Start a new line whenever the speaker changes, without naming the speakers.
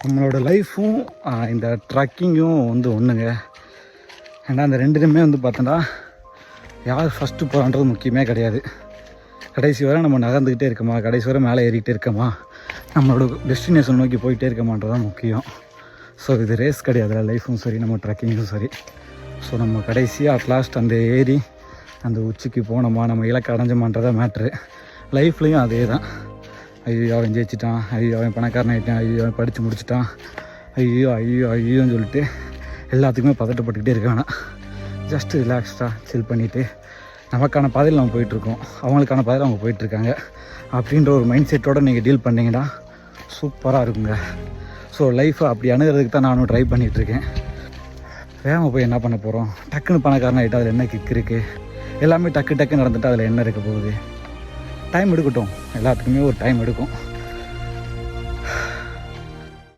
நம்மளோட லைஃப்பும் இந்த ட்ரக்கிங்கும் வந்து ஒன்றுங்க. ஏன்னா அந்த ரெண்டுலேயுமே வந்து பார்த்தோன்னா யார் ஃபஸ்ட்டு போகிறான்றது முக்கியமே கிடையாது. கடைசி வரை நம்ம நகர்ந்துக்கிட்டே இருக்கோமா, கடைசி வரை மேலே ஏறிக்கிட்டே இருக்கோமா, நம்மளோட டெஸ்டினேஷன் நோக்கி போயிட்டே இருக்கமான்றதான் முக்கியம். ஸோ இது ரேஸ் கிடையாதுல, லைஃப்பும் சரி நம்ம ட்ரக்கிங்கும் சரி. ஸோ நம்ம கடைசியாக அட்லாஸ்ட் அந்த ஏறி அந்த உச்சிக்கு போனோமா, நம்ம இலக்கை அடைஞ்சோமான்றதான் மேட்ரு. லைஃப்லேயும் அதே தான். ஐயோ அவன் ஜெயிச்சிட்டான், ஐயோ அவன் பணக்காரன் ஆகிட்டான், ஐயோ அவன் படித்து முடிச்சிட்டான், ஐயோ ஐயோ ஐயோன்னு சொல்லிட்டு எல்லாத்துக்குமே பதட்டப்பட்டுக்கிட்டே இருக்க வேணாம். ஜஸ்ட்டு ரிலாக்ஸ்டாக சில் பண்ணிவிட்டு நமக்கான பாதையில் நம்ம போயிட்டுருக்கோம், அவங்களுக்கான பாதையில் அவங்க போயிட்டுருக்காங்க அப்படின்ற ஒரு மைண்ட் செட்டோடு நீங்கள் டீல் பண்ணிங்கன்னா சூப்பராக இருக்குங்க. ஸோ லைஃப்பை அப்படி அணுகிறதுக்கு தான் நானும் ட்ரை பண்ணிகிட்ருக்கேன். வேகமாக போய் என்ன பண்ண போகிறோம், டக்குன்னு பணக்காரன் ஆகிட்டு அதில் என்ன கிக் இருக்குது, எல்லாமே டக்கு டக்கு நடந்துட்டு அதில் என்ன இருக்க போகுது. டைம் எடுக்கட்டும், எல்லாத்துக்குமே ஒரு டைம் எடுக்கும்.